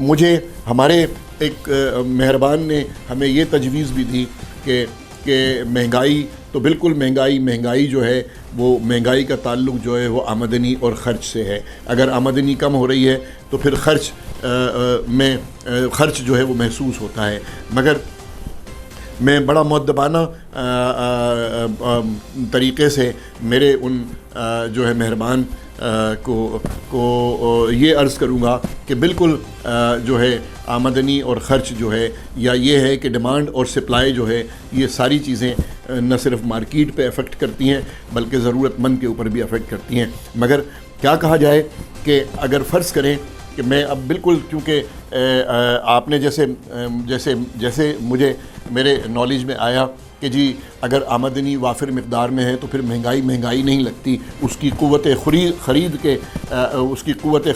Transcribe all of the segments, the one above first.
مجھے ہمارے ایک مہربان نے ہمیں یہ تجویز بھی دی کہ مہنگائی تو بالکل مہنگائی جو ہے وہ مہنگائی کا تعلق جو ہے وہ آمدنی اور خرچ سے ہے. اگر آمدنی کم ہو رہی ہے تو پھر خرچ جو ہے وہ محسوس ہوتا ہے. مگر میں بڑا مؤدبانہ طریقے سے میرے ان جو ہے مہربان کو یہ عرض کروں گا کہ بالکل جو ہے آمدنی اور خرچ جو ہے یا یہ ہے کہ ڈیمانڈ اور سپلائی جو ہے یہ ساری چیزیں نہ صرف مارکیٹ پہ افیکٹ کرتی ہیں بلکہ ضرورت مند کے اوپر بھی افیکٹ کرتی ہیں. مگر کیا کہا جائے کہ اگر فرض کریں کہ میں اب بالکل کیونکہ آپ نے جیسے مجھے میرے نالج میں آیا کہ جی اگر آمدنی وافر مقدار میں ہے تو پھر مہنگائی نہیں لگتی, اس کی قوت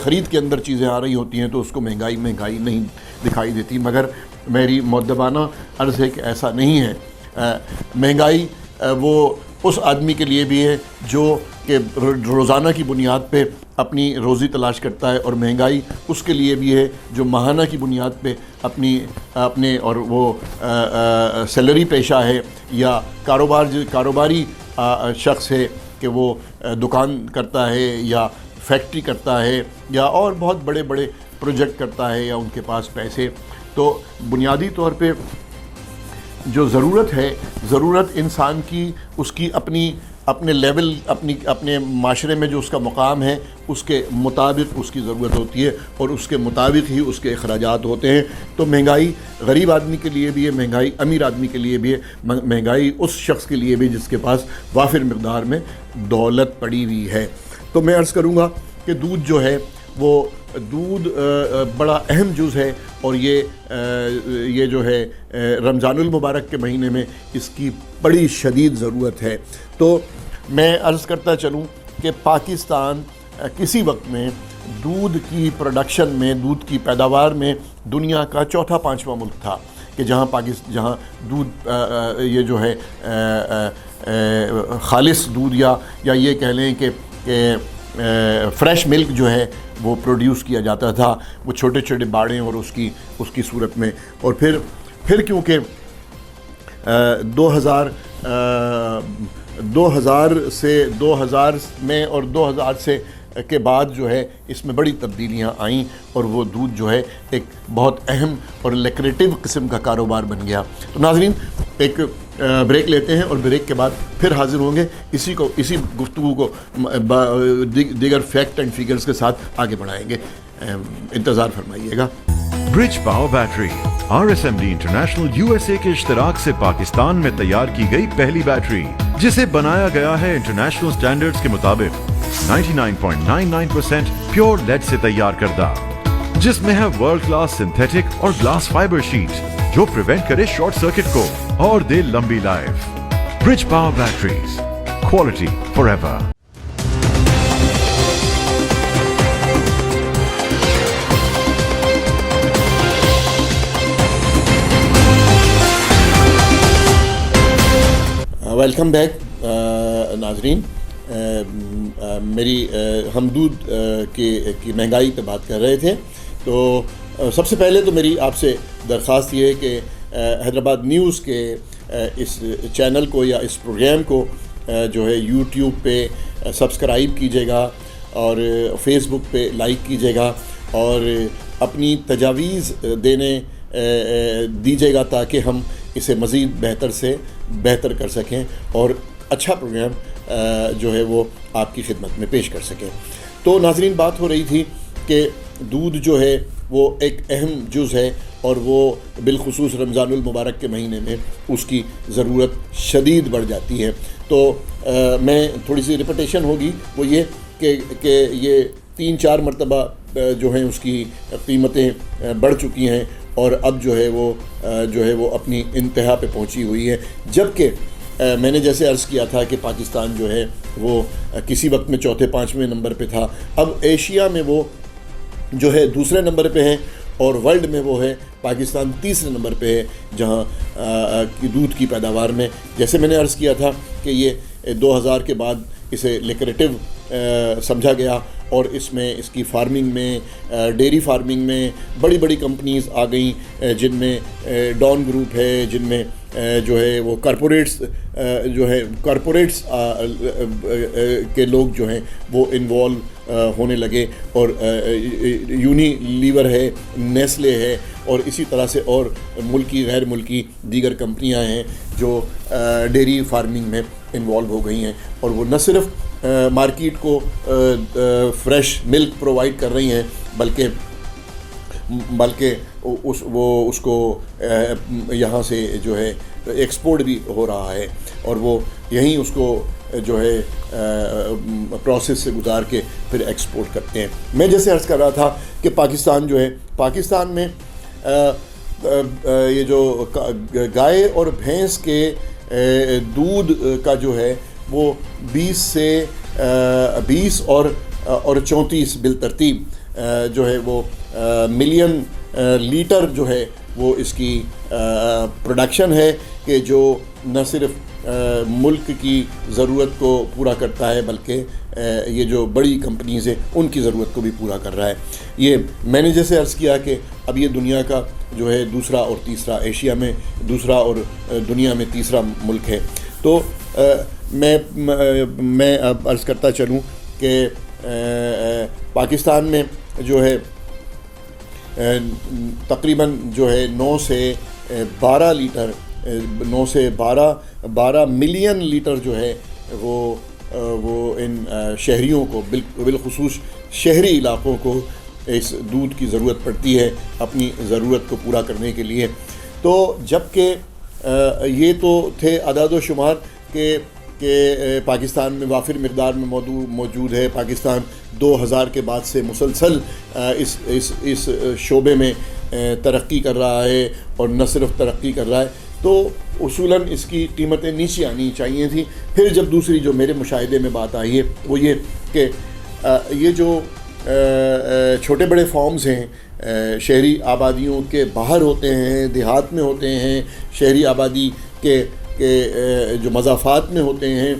خرید کے اندر چیزیں آ رہی ہوتی ہیں تو اس کو مہنگائی نہیں دکھائی دیتی. مگر میری مؤدبانہ عرض ہے کہ ایسا نہیں ہے. مہنگائی وہ اس آدمی کے لیے بھی ہے جو کہ روزانہ کی بنیاد پہ اپنی روزی تلاش کرتا ہے, اور مہنگائی اس کے لیے بھی ہے جو ماہانہ کی بنیاد پہ اپنے اور وہ سیلری پیشہ ہے یا کاروباری شخص ہے کہ وہ دکان کرتا ہے یا فیکٹری کرتا ہے یا اور بہت بڑے پروجیکٹ کرتا ہے یا ان کے پاس پیسے. تو بنیادی طور پہ جو ضرورت انسان کی اس کی اپنے لیول اپنے معاشرے میں جو اس کا مقام ہے اس کے مطابق اس کی ضرورت ہوتی ہے اور اس کے مطابق ہی اس کے اخراجات ہوتے ہیں. تو مہنگائی غریب آدمی کے لیے بھی ہے, مہنگائی امیر آدمی کے لیے بھی ہے, مہنگائی اس شخص کے لیے بھی جس کے پاس وافر مقدار میں دولت پڑی ہوئی ہے. تو میں عرض کروں گا کہ دودھ جو ہے وہ بڑا اہم جز ہے, اور یہ جو ہے رمضان المبارک کے مہینے میں اس کی بڑی شدید ضرورت ہے. تو میں عرض کرتا چلوں کہ پاکستان کسی وقت میں دودھ کی پروڈکشن میں, دودھ کی پیداوار میں دنیا کا چوتھا پانچواں ملک تھا کہ جہاں دودھ یہ جو ہے خالص دودھ یا یہ کہہ لیں کہ فریش ملک جو ہے وہ پروڈیوس کیا جاتا تھا, وہ چھوٹے چھوٹے باڑیں اور اس کی صورت میں. اور پھر کیونکہ 2000 میں اور 2000 سے کے بعد جو ہے اس میں بڑی تبدیلیاں آئیں اور وہ دودھ جو ہے ایک بہت اہم اور لیکریٹو قسم کا کاروبار بن گیا. تو ناظرین ایک بریک لیتے ہیں اور بریک کے بعد پھر حاضر ہوں گے, اسی گفتگو کو دیگر فیکٹ اینڈ فیگرز کے ساتھ آگے بڑھائیں گے. انتظار فرمائیے گا. برج power battery RSMD international USA کے اشتراک سے پاکستان میں تیار کی گئی پہلی بیٹری, جسے بنایا گیا ہے انٹرنیشنل سٹینڈرڈز کے مطابق 99.99% پیور لیڈ سے تیار کردہ, جس میں ہے ورلڈ کلاس سنتھیٹک اور گلاس فائبر شیٹ جو پریونٹ کرے شارٹ سرکٹ کو اور دے لمبی life. Bridge power batteries, quality for ever. Welcome back ناظرین. ہم دودھ کی مہنگائی پہ بات کر رہے تھے. تو سب سے پہلے تو میری آپ سے درخواست یہ ہے کہ حیدرآباد نیوز کے اس چینل کو یا اس پروگرام کو جو ہے یوٹیوب پہ سبسکرائب کیجیے گا اور فیس بک پہ لائک کیجیے گا اور اپنی تجاویز دیجیے گا تاکہ ہم اسے مزید بہتر سے بہتر کر سکیں اور اچھا پروگرام جو ہے وہ آپ کی خدمت میں پیش کر سکیں. تو ناظرین بات ہو رہی تھی کہ دودھ جو ہے وہ ایک اہم جز ہے اور وہ بالخصوص رمضان المبارک کے مہینے میں اس کی ضرورت شدید بڑھ جاتی ہے. تو میں تھوڑی سی ریپیٹیشن ہوگی, وہ یہ کہ یہ 3-4 مرتبہ جو ہیں اس کی قیمتیں بڑھ چکی ہیں اور اب جو ہے وہ اپنی انتہا پہ پہنچی ہوئی ہے. جبکہ میں نے جیسے عرض کیا تھا کہ پاکستان جو ہے وہ کسی وقت میں 4-5ویں نمبر پہ تھا, اب ایشیا میں وہ جو ہے 2 نمبر پہ ہے اور ورلڈ میں وہ ہے پاکستان 3 نمبر پہ ہے, جہاں دودھ کی پیداوار میں جیسے میں نے عرض کیا تھا کہ یہ 2000 کے بعد اسے لیکریٹو سمجھا گیا اور اس میں اس کی فارمنگ میں ڈیری فارمنگ میں بڑی بڑی کمپنیز آ گئیں جن میں ڈان گروپ ہے، جن میں جو ہے وہ کارپوریٹس کے لوگ جو ہیں وہ انوالو ہونے لگے، اور یونیلیور ہے، نیسلے ہے، اور اسی طرح سے اور ملکی غیر ملکی دیگر کمپنیاں ہیں جو ڈیری فارمنگ میں انوالو ہو گئی ہیں، اور وہ نہ صرف مارکیٹ کو فریش ملک پرووائڈ کر رہی ہیں بلکہ اس کو یہاں سے جو ہے ایکسپورٹ بھی ہو رہا ہے، اور وہ یہیں اس کو جو ہے پروسیس سے گزار کے پھر ایکسپورٹ کرتے ہیں۔ میں جیسے عرض کر رہا تھا کہ پاکستان جو ہے، پاکستان میں یہ جو گائے اور بھینس کے دودھ کا جو ہے وہ 20 اور 34 بالترتیب جو ہے وہ ملین لیٹر جو ہے وہ اس کی پروڈکشن ہے، کہ جو نہ صرف ملک کی ضرورت کو پورا کرتا ہے بلکہ یہ جو بڑی کمپنیز ہیں ان کی ضرورت کو بھی پورا کر رہا ہے۔ یہ میں نے جیسے عرض کیا کہ اب یہ دنیا کا جو ہے دوسرا اور تیسرا، ایشیا میں دوسرا اور دنیا میں تیسرا ملک ہے۔ تو میں اب عرض کرتا چلوں کہ پاکستان میں جو ہے تقریباً جو ہے 9 سے 12 ملین لیٹر جو ہے وہ ان شہریوں کو بالخصوص شہری علاقوں کو اس دودھ کی ضرورت پڑتی ہے اپنی ضرورت کو پورا کرنے کے لیے۔ تو جبکہ یہ تو تھے اعداد و شمار کہ پاکستان میں وافر مقدار میں موجود ہے، پاکستان 2000 کے بعد سے مسلسل اس شعبے میں ترقی کر رہا ہے، اور نہ صرف ترقی کر رہا ہے تو اصولاً اس کی قیمتیں نیچے آنی چاہیے تھیں۔ پھر جب دوسری جو میرے مشاہدے میں بات آئی ہے وہ یہ کہ یہ جو چھوٹے بڑے فارمز ہیں شہری آبادیوں کے باہر ہوتے ہیں، دیہات میں ہوتے ہیں، شہری آبادی کے جو مضافات میں ہوتے ہیں،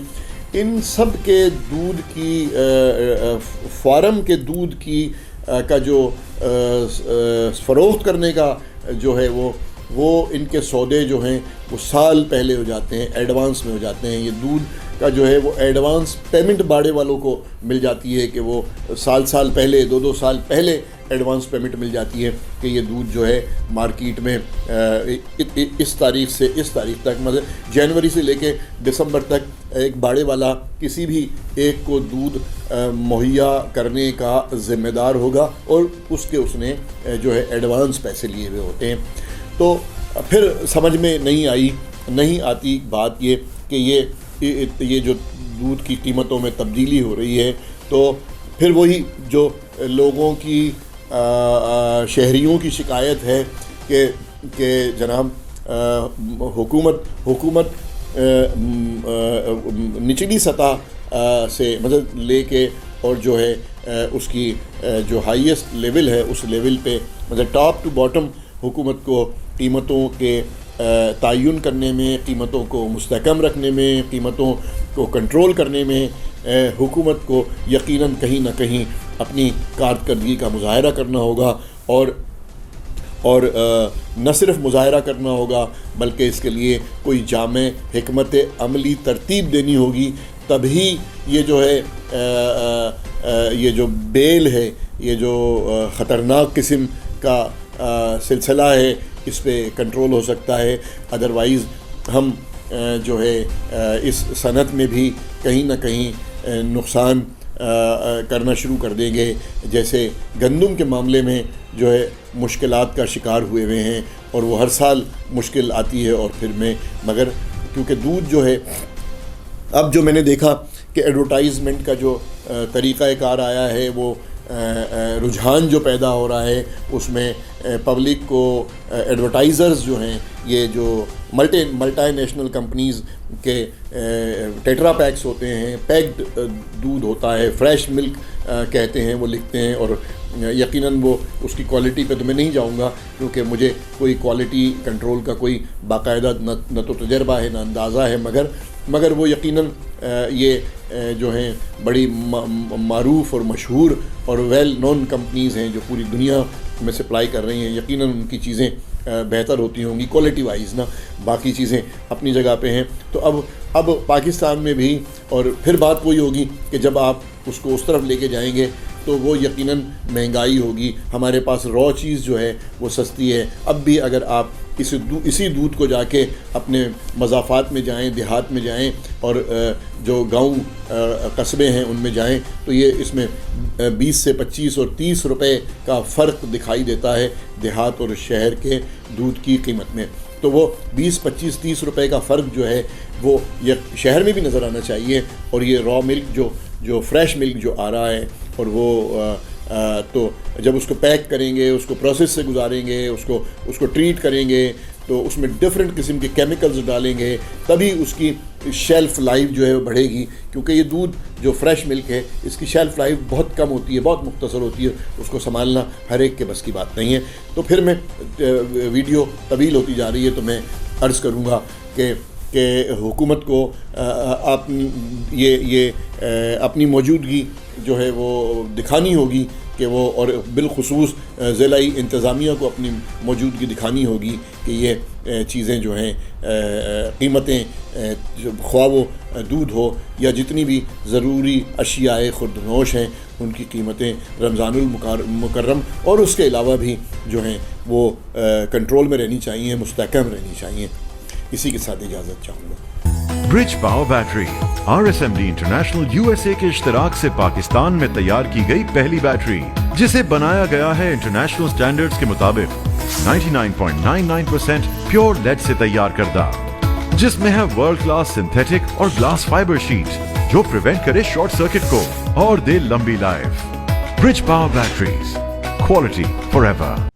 ان سب کے دودھ کی فارم کے دودھ کی کا جو فروخت کرنے کا جو ہے وہ ان کے سودے جو ہیں وہ سال پہلے ہو جاتے ہیں، ایڈوانس میں ہو جاتے ہیں۔ یہ دودھ کا جو ہے وہ ایڈوانس پیمنٹ باڑے والوں کو مل جاتی ہے کہ وہ سال پہلے 2 سال پہلے ایڈوانس پیمنٹ مل جاتی ہے کہ یہ دودھ جو ہے مارکیٹ میں اس تاریخ سے اس تاریخ تک، مطلب جنوری سے لے کے دسمبر تک ایک باڑے والا کسی بھی ایک کو دودھ مہیا کرنے کا ذمہ دار ہوگا، اور اس نے جو ہے ایڈوانس پیسے لیے ہوئے ہوتے ہیں۔ تو پھر سمجھ میں نہیں آتی بات یہ کہ یہ جو دودھ کی قیمتوں میں تبدیلی ہو رہی ہے، تو پھر وہی جو لوگوں کی شہریوں کی شکایت ہے کہ جناب حکومت نچلی سطح سے مطلب لے کے اور جو ہے اس کی جو ہائیسٹ لیول ہے اس لیول پہ مطلب ٹاپ ٹو باٹم حکومت کو قیمتوں کے تعین کرنے میں، قیمتوں کو مستحکم رکھنے میں، قیمتوں کو کنٹرول کرنے میں حکومت کو یقیناً کہیں نہ کہیں اپنی کارکردگی کا مظاہرہ کرنا ہوگا، اور نہ صرف مظاہرہ کرنا ہوگا بلکہ اس کے لیے کوئی جامع حکمت عملی ترتیب دینی ہوگی، تبھی یہ جو ہے یہ جو بیل ہے، یہ جو خطرناک قسم کا سلسلہ ہے، اس پہ کنٹرول ہو سکتا ہے۔ ادروائز ہم جو ہے اس صنعت میں بھی کہیں نہ کہیں نقصان کرنا شروع کر دیں گے، جیسے گندم کے معاملے میں جو ہے مشکلات کا شکار ہوئے ہیں، اور وہ ہر سال مشکل آتی ہے، اور پھر مگر کیونکہ دودھ جو ہے اب جو میں نے دیکھا کہ ایڈورٹائزمنٹ کا جو طریقہ کار آیا ہے، وہ رجحان جو پیدا ہو رہا ہے اس میں پبلک کو ایڈورٹائزرز جو ہیں، یہ جو ملٹی نیشنل کمپنیز کے ٹیٹرا پیکس ہوتے ہیں، پیکڈ دودھ ہوتا ہے، فریش ملک کہتے ہیں، وہ لکھتے ہیں، اور یقیناً وہ اس کی کوالٹی پہ تو میں نہیں جاؤں گا کیونکہ مجھے کوئی کوالٹی کنٹرول کا کوئی باقاعدہ نہ تو تجربہ ہے نہ اندازہ ہے، مگر وہ یقیناً یہ جو ہیں بڑی معروف اور مشہور اور ویل نون کمپنیز ہیں جو پوری دنیا میں سپلائی کر رہی ہیں. یقیناً ان کی چیزیں بہتر ہوتی ہوں گی کوالٹی وائز نا, باقی چیزیں اپنی جگہ پہ ہیں. تو اب پاکستان میں بھی, اور پھر بات وہی ہوگی کہ جب آپ اس کو اس طرف لے کے جائیں گے تو وہ یقیناً مہنگائی ہوگی. ہمارے پاس را چیز جو ہے وہ سستی ہے. اب بھی اگر آپ اسی دودھ کو جا کے اپنے مضافات میں جائیں, دیہات میں جائیں, اور جو گاؤں قصبے ہیں ان میں جائیں, تو یہ اس میں 20 سے 25 اور 30 روپے کا فرق دکھائی دیتا ہے دیہات اور شہر کے دودھ کی قیمت میں. تو وہ 20 25 30 روپے کا فرق جو ہے وہ شہر میں بھی نظر آنا چاہیے. اور یہ را ملک جو فریش ملک جو آ رہا ہے, اور وہ تو جب اس کو پیک کریں گے, اس کو پروسیس سے گزاریں گے, اس کو ٹریٹ کریں گے, تو اس میں ڈفرینٹ قسم کے کیمیکلز ڈالیں گے, تبھی اس کی شیلف لائف جو ہے وہ بڑھے گی. کیونکہ یہ دودھ جو فریش ملک ہے اس کی شیلف لائف بہت کم ہوتی ہے, بہت مختصر ہوتی ہے, اس کو سنبھالنا ہر ایک کے بس کی بات نہیں ہے. تو پھر میں ویڈیو طویل ہوتی جا رہی ہے, تو میں عرض کروں گا کہ حکومت کو یہ اپنی موجودگی جو ہے وہ دکھانی ہوگی کہ وہ, اور بالخصوص ضلعی انتظامیہ کو اپنی موجودگی دکھانی ہوگی کہ یہ چیزیں جو ہیں قیمتیں, خواہ وہ دودھ ہو یا جتنی بھی ضروری اشیاء خوردنوش ہیں, ان کی قیمتیں رمضان المکرم اور اس کے علاوہ بھی جو ہیں وہ کنٹرول میں رہنی چاہیے, مستحکم رہنی چاہیے. اسی کے ساتھ اجازت چاہوں گا. برج power battery RSMD international USA کے اشتراک سے پاکستان میں تیار کی گئی پہلی بیٹری, جسے بنایا گیا ہے انٹرنیشنل سٹینڈرڈز کے مطابق 99.99% پیور لیڈ سے تیار کردہ, جس میں ہے ورلڈ کلاس سنتھیٹک اور گلاس فائبر شیٹ جو پریونٹ کرے شارٹ سرکٹ کو اور دے لمبی life. Bridge power batteries, quality for ever.